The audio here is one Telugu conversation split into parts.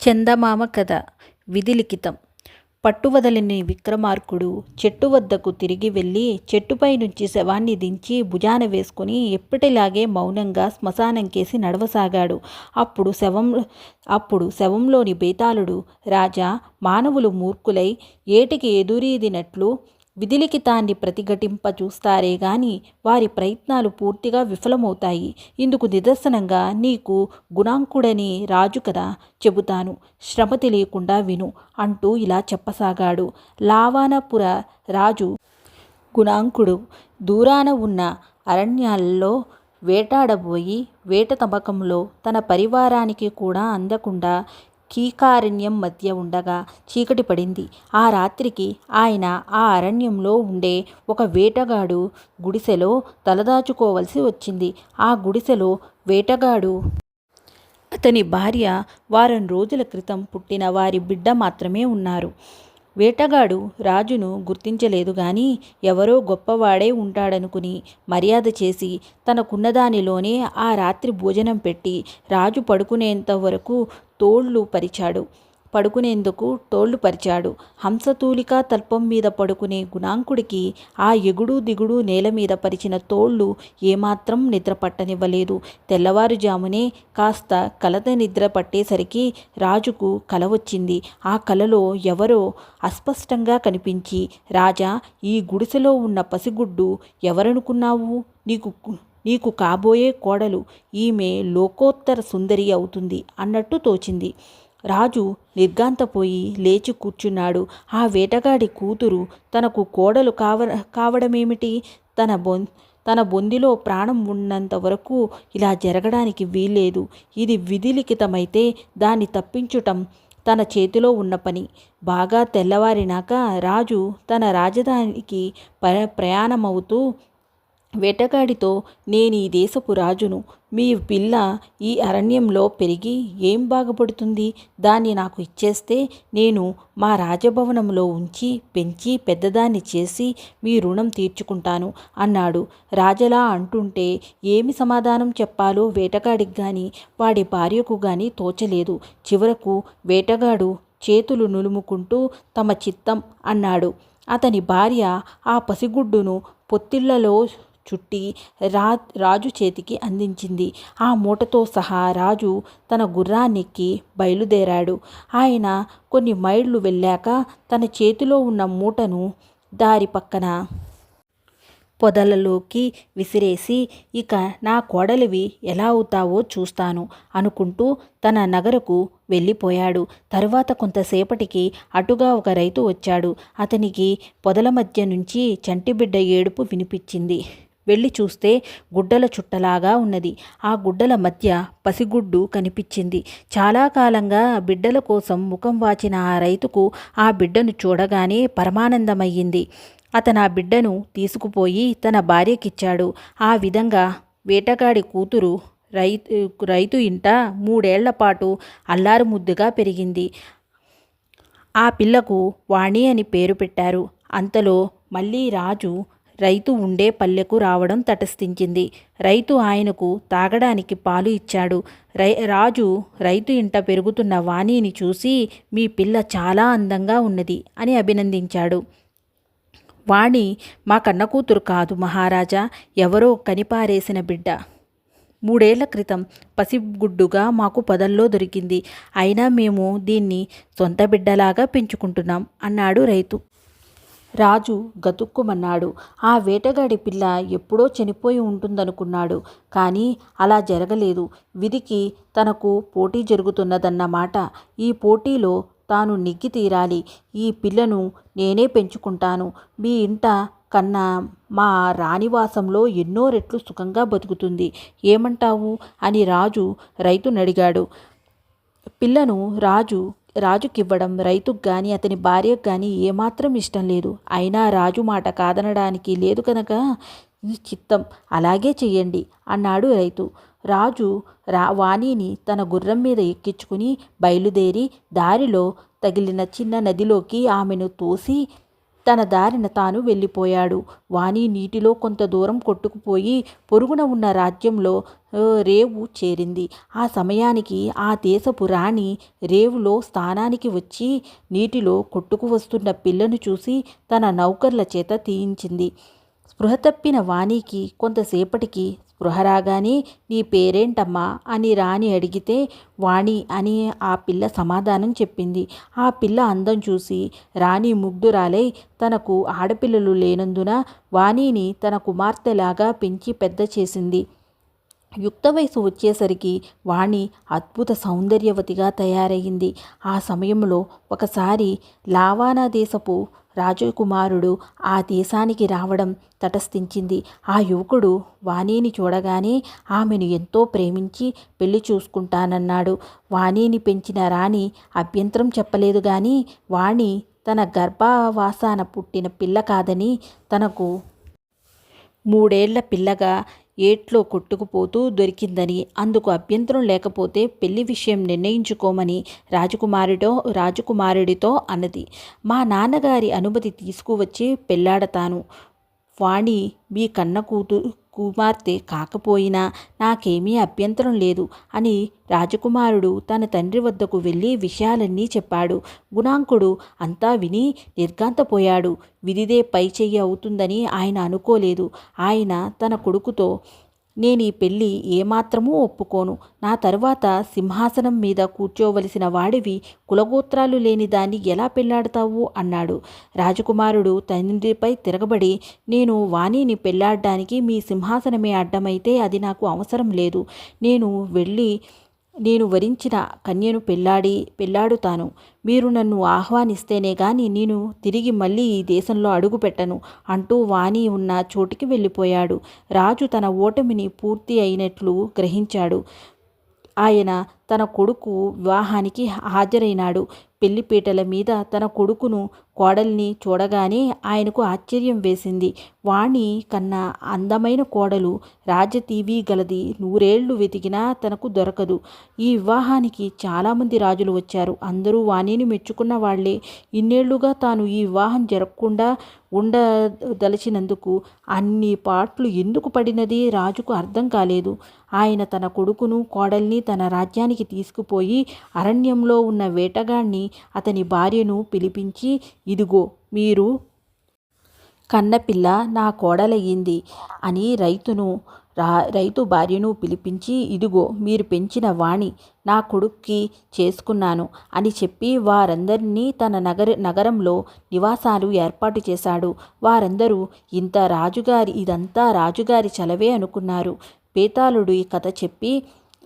చందమామ కథ విధిలిఖితం. పట్టువదలని విక్రమార్కుడు చెట్టు వద్దకు తిరిగి వెళ్ళి చెట్టుపై నుంచి శవాన్ని దించి భుజాన వేసుకుని ఎప్పటిలాగే మౌనంగా శ్మశానంకేసి నడవసాగాడు. అప్పుడు శవంలోని బేతాళుడు, రాజా, మానవులు మూర్ఖులై ఏటికి ఎదురీదినట్లు విధిలిఖితాన్ని ప్రతిఘటింప చూస్తారే గాని వారి ప్రయత్నాలు పూర్తిగా విఫలమవుతాయి. ఇందుకు నిదర్శనంగా నీకు గుణాంకుడని రాజు కదా చెబుతాను, శ్రమ తెలియకుండా విను అంటూ ఇలా చెప్పసాగాడు. లావానపుర రాజు గుణాంకుడు దూరాన ఉన్న అరణ్యాల్లో వేటాడబోయి వేట తమకంలో తన పరివారానికి కూడా అందకుండా కీకారణ్యం మధ్య ఉండగా చీకటి పడింది. ఆ రాత్రికి ఆయన ఆ అరణ్యంలో ఉండే ఒక వేటగాడు గుడిసెలో తలదాచుకోవలసి వచ్చింది. ఆ గుడిసెలో వేటగాడు, అతని భార్య, వారం రోజుల క్రితం పుట్టిన వారి బిడ్డ మాత్రమే ఉన్నారు. వేటగాడు రాజును గుర్తించలేదు గాని ఎవరో గొప్పవాడే ఉంటాడనుకుని మర్యాద చేసి తనకున్నదానిలోనే ఆ రాత్రి భోజనం పెట్టి రాజు పడుకునేంత వరకు పడుకునేందుకు తోళ్లు పరిచాడు. హంసతూలికా తల్పం మీద పడుకునే గుణాంకుడికి ఆ ఎగుడు దిగుడు నేల మీద పరిచిన తోళ్లు ఏమాత్రం నిద్ర పట్టనివ్వలేదు. తెల్లవారుజామునే కాస్త కలత నిద్ర పట్టేసరికి రాజుకు కల వచ్చింది. ఆ కలలో ఎవరో అస్పష్టంగా కనిపించి, రాజా, ఈ గుడిసెలో ఉన్న పసిగుడ్డు ఎవరనుకున్నావు? నీకు కాబోయే కోడలు. ఈమె లోకోత్తర సుందరి అవుతుంది అన్నట్టు తోచింది. రాజు నిర్ఘాంతపోయి లేచి కూర్చున్నాడు. ఆ వేటగాడి కూతురు తనకు కోడలు కావడమేమిటి? తన బొందిలో ప్రాణం ఉన్నంత వరకు ఇలా జరగడానికి వీల్లేదు. ఇది విధిలిఖితమైతే దాన్ని తప్పించుటం తన చేతిలో ఉన్న పని. బాగా తెల్లవారినాక రాజు తన రాజధానికి ప్రయాణమవుతూ వేటగాడితో, నేను ఈ దేశపు రాజును. మీ పిల్ల ఈ అరణ్యంలో పెరిగి ఏం బాగుపడుతుంది? దాన్ని నాకు ఇచ్చేస్తే నేను మా రాజభవనంలో ఉంచి పెంచి పెద్దదాన్ని చేసి మీ రుణం తీర్చుకుంటాను అన్నాడు. రాజలా అంటుంటే ఏమి సమాధానం చెప్పాలో వేటగాడికి గాని వాడి భార్యకు గాని తోచలేదు. చివరకు వేటగాడు చేతులు నులుముకుంటూ తమ చిత్తం అన్నాడు. అతని భార్య ఆ పసిగుడ్డును పొత్తిళ్లలో చుట్టి రాజు చేతికి అందించింది. ఆ మూటతో సహా రాజు తన గుర్రాన్నెక్కి బయలుదేరాడు. ఆయన కొన్ని మైళ్ళు వెళ్ళాక తన చేతిలో ఉన్న మూటను దారి పక్కన పొదలలోకి విసిరేసి, ఇక నా కోడలివి ఎలా అవుతావో చూస్తాను అనుకుంటూ తన నగరకు వెళ్ళిపోయాడు. తరువాత కొంతసేపటికి అటుగా ఒక రైతు వచ్చాడు. అతనికి పొదల మధ్య నుంచి చంటిబిడ్డ ఏడుపు వినిపించింది. వెళ్ళి చూస్తే గుడ్డల చుట్టలాగా ఉన్నది. ఆ గుడ్డల మధ్య పసిగుడ్డు కనిపించింది. చాలా కాలంగా బిడ్డల కోసం ముఖం వాచిన ఆ రైతుకు ఆ బిడ్డను చూడగానే పరమానందమయ్యింది. అతను ఆ బిడ్డను తీసుకుపోయి తన భార్యకిచ్చాడు. ఆ విధంగా వేటగాడి కూతురు రైతు ఇంట 3 ఏళ్ల పాటు అల్లారు ముద్దుగా పెరిగింది. ఆ పిల్లకు వాణి అని పేరు పెట్టారు. అంతలో మళ్ళీ రాజు రైతు ఉండే పల్లెకు రావడం తటస్థించింది. రైతు ఆయనకు తాగడానికి పాలు ఇచ్చాడు. రాజు రైతు ఇంట పెరుగుతున్న వాణిని చూసి, మీ పిల్ల చాలా అందంగా ఉన్నది అని అభినందించాడు. వాణి మా కన్నకూతురు కాదు మహారాజా, ఎవరో కనిపారేసిన బిడ్డ. 3 ఏళ్ల క్రితం పసిగుడ్డుగా మాకు పొదల్లో దొరికింది. అయినా మేము దీన్ని సొంత బిడ్డలాగా పెంచుకుంటున్నాం అన్నాడు రైతు. రాజు గతుక్కుమన్నాడు. ఆ వేటగాడి పిల్ల ఎప్పుడో చనిపోయి ఉంటుందనుకున్నాడు. కానీ అలా జరగలేదు. విధికి తనకు పోటీ జరుగుతున్నదన్నమాట. ఈ పోటీలో తాను నెగ్గి తీరాలి. ఈ పిల్లను నేనే పెంచుకుంటాను. మీ ఇంట కన్నా మా రాణివాసంలో ఎన్నో రెట్లు సుఖంగా బతుకుతుంది. ఏమంటావు అని రాజు రైతునడిగాడు. పిల్లను రాజుకివ్వడం రైతుకు గాని అతని భార్యకు గాని ఏమాత్రం ఇష్టం లేదు. అయినా రాజు మాట కాదనడానికి లేదు కనుక చిత్తం, అలాగే చెయ్యండి అన్నాడు రైతు. రాజు వాణిని తన గుర్రం మీద ఎక్కించుకుని బయలుదేరి దారిలో తగిలిన చిన్న నదిలోకి ఆమెను తోసి తన దారిన తాను వెళ్ళిపోయాడు. వాణి నీటిలో కొంత దూరం కొట్టుకుపోయి పొరుగున ఉన్న రాజ్యంలో రేవు చేరింది. ఆ సమయానికి ఆ దేశపు రాణి రేవులో స్నానానికి వచ్చి నీటిలో కొట్టుకు వస్తున్న పిల్లను చూసి తన నౌకర్ల చేత తీయించింది. స్పృహ తప్పిన వాణికి కొంతసేపటికి స్పృహ రాగానే నీ పేరేంటమ్మా అని రాణి అడిగితే వాణి అని ఆ పిల్ల సమాధానం చెప్పింది. ఆ పిల్ల అందం చూసి రాణి ముగ్ధురాలై తనకు ఆడపిల్లలు లేనందున వాణిని తన కుమార్తెలాగా పెంచి పెద్ద చేసింది. యుక్త వయసు వచ్చేసరికి వాణి అద్భుత సౌందర్యవతిగా తయారయ్యింది. ఆ సమయంలో ఒకసారి లావానా దేశపు రాజకుమారుడు ఆ దేశానికి రావడం తటస్థించింది. ఆ యువకుడు వాణిని చూడగానే ఆమెను ఎంతో ప్రేమించి పెళ్లి చూసుకుంటానన్నాడు. వాణిని పెంచిన రాణి అభ్యంతరం చెప్పలేదు గాని వాణి తన గర్భవాసాన పుట్టిన పిల్ల కాదని, తనకు 3 ఏళ్ల పిల్లగా ఏట్లో కొట్టుకుపోతూ దొరికిందని, అందుకు అభ్యంతరం లేకపోతే పెళ్లి విషయం నిర్ణయించుకోమని రాజకుమారుడితో అన్నది. మా నాన్నగారి అనుమతి తీసుకువచ్చి పెళ్లాడతాను. వాణి మీ కన్న కుమార్తె కాకపోయినా నాకేమీ అభ్యంతరం లేదు అని రాజకుమారుడు తన తండ్రి వద్దకు వెళ్ళి విషయాలన్నీ చెప్పాడు. గుణాంకుడు అంతా విని నిర్ఘాంతపోయాడు. విధిదే పై చెయ్యి అవుతుందని ఆయన అనుకోలేదు. ఆయన తన కొడుకుతో నేను ఈ పెళ్ళి ఏమాత్రమూ ఒప్పుకోను. నా తరువాత సింహాసనం మీద కూర్చోవలసిన వాడివి కులగోత్రాలు లేని దాన్ని ఎలా పెళ్లాడతావు అన్నాడు. రాజకుమారుడు తండ్రిపై తిరగబడి నేను వాణిని పెళ్లాడడానికి మీ సింహాసనమే అడ్డమైతే అది నాకు అవసరం లేదు. నేను వరించిన కన్యను పెళ్లాడుతాను. మీరు నన్ను ఆహ్వానిస్తేనే గాని నేను తిరిగి మళ్ళీ ఈ దేశంలో అడుగు పెట్టను అంటూ వాణి ఉన్న చోటికి వెళ్ళిపోయాడు. రాజు తన ఓటమిని పూర్తి అయినట్లు గ్రహించాడు. ఆయన తన కొడుకు వివాహానికి హాజరైనాడు. పెళ్లిపీటల మీద తన కొడుకును కోడల్ని చూడగానే ఆయనకు ఆశ్చర్యం వేసింది. వాణి కన్నా అందమైన కోడలు రాజతీవి గలది 100 ఏళ్లు వెతికినా తనకు దొరకదు. ఈ వివాహానికి చాలామంది రాజులు వచ్చారు. అందరూ వాణిని మెచ్చుకున్న వాళ్లే. ఇన్నేళ్లుగా తాను ఈ వివాహం జరగకుండా ఉండదలచినందుకు అన్ని పాట్లు ఎందుకు పడినది రాజుకు అర్థం కాలేదు. ఆయన తన కొడుకును కోడల్ని తన రాజ్యానికి తీసుకుపోయి అరణ్యంలో ఉన్న వేటగాణ్ణి అతని భార్యను పిలిపించి ఇదిగో మీరు కన్నపిల్ల నా కోడలయ్యింది అని రైతు భార్యను పిలిపించి ఇదిగో మీరు పెంచిన వాణి నా కొడుక్కి చేసుకున్నాను అని చెప్పి వారందరినీ తన నగరంలో నివాసాలు ఏర్పాటు చేశాడు. వారందరూ ఇదంతా రాజుగారి చలవే అనుకున్నారు. బేతాళుడు ఈ కథ చెప్పి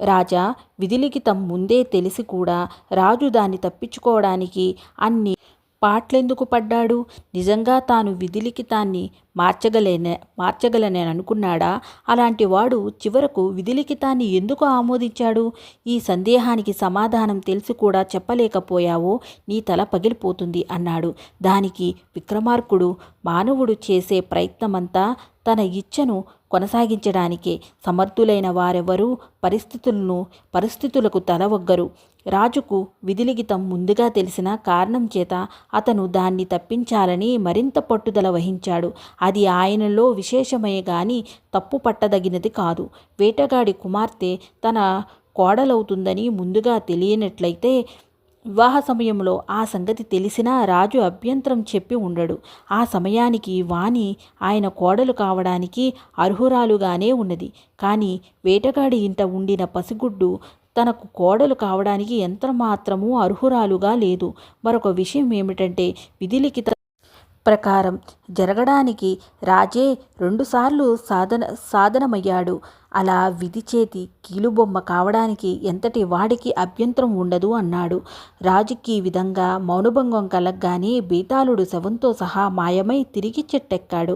రాజా విధిలిఖితం ముందే తెలిసి కూడా రాజు దాన్ని తప్పించుకోవడానికి అన్ని పాట్లెందుకు పడ్డాడు? నిజంగా తాను విధిలిఖితాన్ని మార్చగలనే అనుకున్నాడా? అలాంటి వాడు చివరకు విధిలిఖితాన్ని ఎందుకు ఆమోదించాడు? ఈ సందేహానికి సమాధానం తెలిసి కూడా చెప్పలేకపోయావో నీ తల పగిలిపోతుంది అన్నాడు. దానికి విక్రమార్కుడు మానవుడు చేసే ప్రయత్నమంతా తన ఇచ్ఛను కొనసాగించడానికే. సమర్థులైన వారెవరూ పరిస్థితులకు తలవొగ్గరు. రాజుకు విధిలిఖితం ముందుగా తెలిసిన కారణం చేత అతను దాన్ని తప్పించాలని మరింత పట్టుదల వహించాడు. అది ఆయనలో విశేషమే గాని తప్పు పట్టదగినది కాదు. వేటగాడి కుమార్తె తన కోడలవుతుందని ముందుగా తెలియనట్లయితే వివాహ సమయంలో ఆ సంగతి తెలిసినా రాజు అభ్యంతరం చెప్పి ఉండడు. ఆ సమయానికి వాణి ఆయన కోడలు కావడానికి అర్హురాలుగానే ఉన్నది. కానీ వేటగాడి ఇంట ఉండిన పసిగుడ్డు తనకు కోడలు కావడానికి ఎంతమాత్రమూ అర్హురాలుగా లేదు. మరొక విషయం ఏమిటంటే విధిలిఖిత ప్రకారం జరగడానికి రాజే 2 సార్లు సాధనమయ్యాడు. అలా విధి చేతి కీలుబొమ్మ కావడానికి ఎంతటి వాడికి అభ్యంతరం ఉండదు అన్నాడు. రాజుకి ఈ విధంగా మౌనభంగం కలగ్గానే బేతాళుడు శవంతో సహా మాయమై తిరిగి చెట్టెక్కాడు.